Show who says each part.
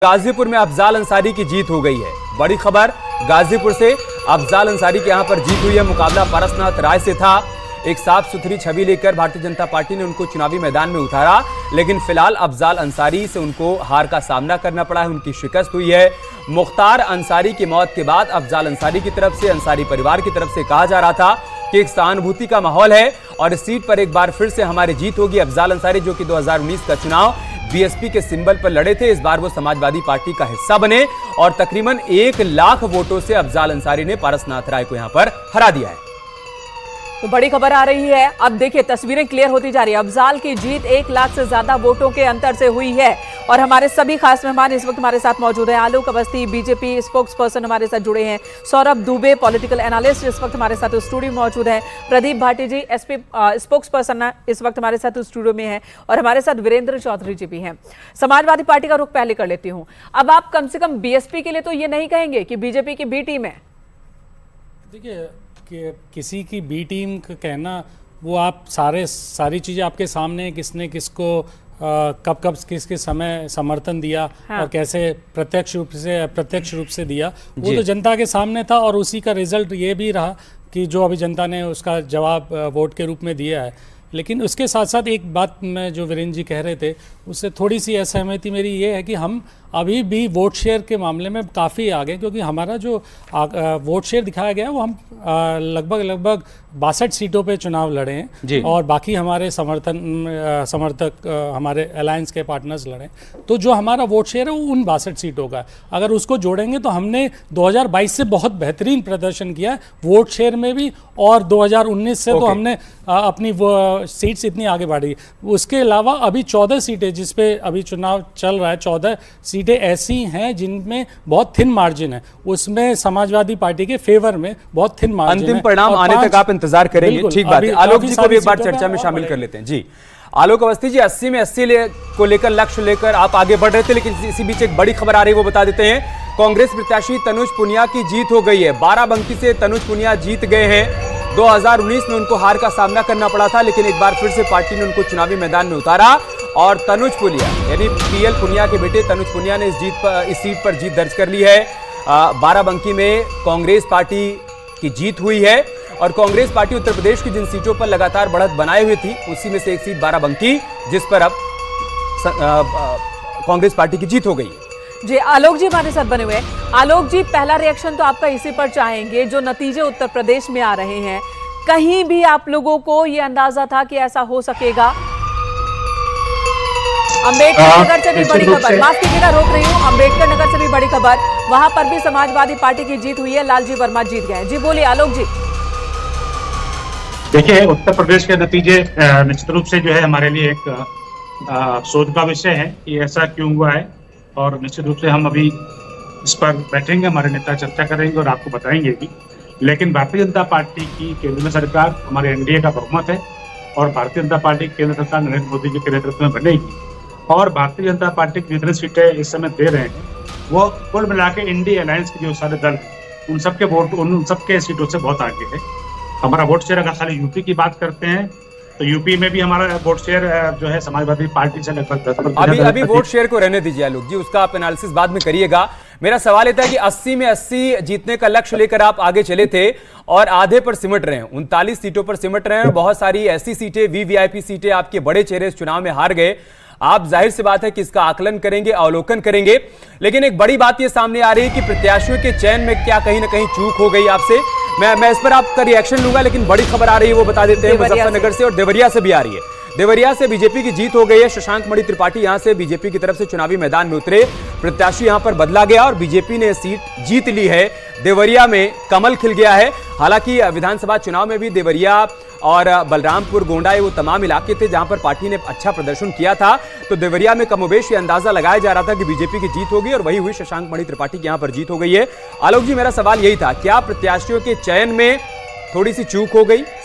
Speaker 1: गाजीपुर में अफजाल अंसारी की जीत हो गई है। बड़ी खबर गाजीपुर से, अफजाल अंसारी के यहां पर जीत हुई है। मुकाबला पारसनाथ राय से था। एक साफ सुथरी छवि लेकर भारतीय जनता पार्टी ने उनको चुनावी मैदान में उतारा, लेकिन फिलहाल अफजाल अंसारी से उनको हार का सामना करना पड़ा है, उनकी शिकस्त हुई है। मुख्तार अंसारी की मौत के बाद अफजाल अंसारी की तरफ से, अंसारी परिवार की तरफ से कहा जा रहा था कि एक सहानुभूति का माहौल है और इस सीट पर एक बार फिर से हमारी जीत होगी। अफजाल अंसारी जो कि 2019 का चुनाव बीएसपी के सिंबल पर लड़े थे, इस बार वो समाजवादी पार्टी का हिस्सा बने और तकरीबन 1 लाख वोटों से अफजाल अंसारी ने पारसनाथ राय को यहां पर हरा दिया है।
Speaker 2: तो बड़ी खबर आ रही है। अब देखिए तस्वीरें क्लियर होती जा रही है। अफजाल की जीत 1 लाख से ज्यादा वोटों के अंतर से हुई है और हमारे सभी खास मेहमान इस वक्त हमारे साथ मौजूद हैं। Alok Awasthi BJP spokes person हमारे साथ जुड़े हैं। सौरभ दुबे पॉलिटिकल एनालिस्ट इस वक्त हमारे साथ स्टूडियो में मौजूद हैं। प्रदीप भाटी जी एसपी स्पोक्स पर्सन इस वक्त हमारे साथ स्टूडियो में है और हमारे साथ वीरेंद्र चौधरी जी भी हैं। समाजवादी पार्टी का रुख पहले कर लेती हूँ। अब आप कम से कम बीएसपी के लिए तो ये नहीं कहेंगे कि बीजेपी की बी टीम है?
Speaker 3: देखिए कि किसी की बी टीम का कहना, वो आप सारी चीज़ें आपके सामने, किसने किसको कब किस समय समर्थन दिया, हाँ। और कैसे प्रत्यक्ष रूप से दिया, वो तो जनता के सामने था और उसी का रिजल्ट ये भी रहा कि जो अभी जनता ने उसका जवाब वोट के रूप में दिया है। लेकिन उसके साथ साथ एक बात मैं जो वीरेंद्र जी कह रहे थे उससे थोड़ी सी असहमति मेरी ये है कि हम अभी भी वोट शेयर के मामले में काफ़ी आगे, क्योंकि हमारा जो वोट शेयर दिखाया गया है वो हम लगभग 62 सीटों पे चुनाव लड़े हैं और बाकी हमारे समर्थक हमारे अलायंस के पार्टनर्स लड़े। तो जो हमारा वोट शेयर है वो उन 62 सीटों का है। अगर उसको जोड़ेंगे तो हमने 2022 से बहुत बेहतरीन प्रदर्शन किया है वोट शेयर में भी, और 2019 से तो हमने अपनी सीट्स इतनी आगे बढ़ी। उसके अलावा अभी 14 सीटें जिस पे अभी चुनाव चल रहा है, 14 सीटें ऐसी हैं जिनमें बहुत थिन मार्जिन है, उसमें समाजवादी पार्टी के फेवर में बहुत थिन मार्जिन है।
Speaker 1: अंतिम परिणाम आने तक आप इंतजार करेंगे, ठीक बात है। आलोक जी को भी एक बार चर्चा में शामिल कर लेते हैं। जी आलोक अवस्थी जी, 80 में 80 को लेकर लक्ष्य लेकर आप आगे बढ़ रहे थे, लेकिन इसी बीच एक बड़ी खबर आ रही है, वो बता देते हैं। कांग्रेस प्रत्याशी तनुज पुनिया की जीत हो गई है। बाराबंकी से तनुज पुनिया जीत गए हैं। 2019 में उनको हार का सामना करना पड़ा था, लेकिन एक बार फिर से पार्टी ने उनको चुनावी मैदान में उतारा और तनुज पुनिया यानी पीएल पुनिया के बेटे तनुज पुनिया ने इस सीट पर जीत दर्ज कर ली है। बाराबंकी में कांग्रेस पार्टी की जीत हुई है और कांग्रेस पार्टी उत्तर प्रदेश की जिन सीटों पर लगातार बढ़त बनाए हुई थी, उसी में से एक सीट बाराबंकी, जिस पर अब कांग्रेस पार्टी की जीत हो गई है।
Speaker 2: जी आलोक जी हमारे साथ बने हुए हैं। आलोक जी, पहला रिएक्शन तो आपका इसी पर चाहेंगे। जो नतीजे उत्तर प्रदेश में आ रहे हैं, कहीं भी आप लोगों को यह अंदाजा था कि ऐसा हो सकेगा? अंबेडकर नगर से भी बड़ी खबर, माफ कीजिएगा रोक रही हूँ, अंबेडकर नगर से भी बड़ी खबर, वहां पर भी समाजवादी पार्टी की जीत हुई है, लालजी वर्मा जीत गए। जी बोलिए आलोक जी।
Speaker 4: देखिए, उत्तर प्रदेश के नतीजे निश्चित रूप से जो है हमारे लिए एक सोच का विषय है कि ऐसा क्यों हुआ है, और निश्चित रूप से हम अभी इस पर बैठेंगे, हमारे नेता चर्चा करेंगे और आपको बताएंगे भी। लेकिन भारतीय जनता पार्टी की केंद्र में सरकार, हमारे एनडीए का बहुमत है और भारतीय जनता पार्टी केंद्र सरकार नरेंद्र मोदी जी के नेतृत्व में बनेगी और भारतीय जनता पार्टी की जितनी सीटें इस समय दे रहे हैं वो कुल मिला के इंडिया अलायंस के जो सारे दल उन सबके वोट, उन सबके सीटों से बहुत आगे है। हमारा वोट शेयर, अगर खाली यूपी की बात करते हैं तो यूपी में भी हमारा वोट शेयर जो है समाजवादी पार्टी से लगभग 10%।
Speaker 1: अभी वोट शेयर को रहने दीजिए आलोक जी, उसका आप एनालिसिस बाद में करिएगा। मेरा सवाल था कि 80 में 80 जीतने का लक्ष्य लेकर आप आगे चले थे और आधे पर सिमट रहे हैं, 39 सीटों पर सिमट रहे हैं। बहुत सारी ऐसी सीटें, वीवीआईपी सीटें आपके बड़े चेहरे इस चुनाव में हार गए। आप जाहिर सी बात है कि इसका आकलन करेंगे, अवलोकन करेंगे, लेकिन एक बड़ी बात यह सामने आ रही है कि प्रत्याशियों के चयन में क्या कहीं ना कहीं चूक हो गई आपसे। मैं इस पर आपका रिएक्शन लूंगा, लेकिन बड़ी खबर आ रही है वो बता देते हैं। मुजफ्फरनगर से और देवरिया से भी आ रही है। देवरिया से बीजेपी की जीत हो गई है। शशांक मणि त्रिपाठी यहां से बीजेपी की तरफ से चुनावी मैदान में उतरे, प्रत्याशी यहां पर बदला गया और बीजेपी ने सीट जीत ली है। देवरिया में कमल खिल गया है। हालांकि विधानसभा चुनाव में भी देवरिया और बलरामपुर, गोंडा, वो तमाम इलाके थे जहां पर पार्टी ने अच्छा प्रदर्शन किया था, तो देवरिया में कमोबेश ये अंदाजा लगाया जा रहा था कि बीजेपी की जीत होगी और वही हुई। शशांक मणि त्रिपाठी की यहां पर जीत हो गई है। आलोक जी, मेरा सवाल यही था, क्या प्रत्याशियों के चयन में थोड़ी सी चूक हो गई,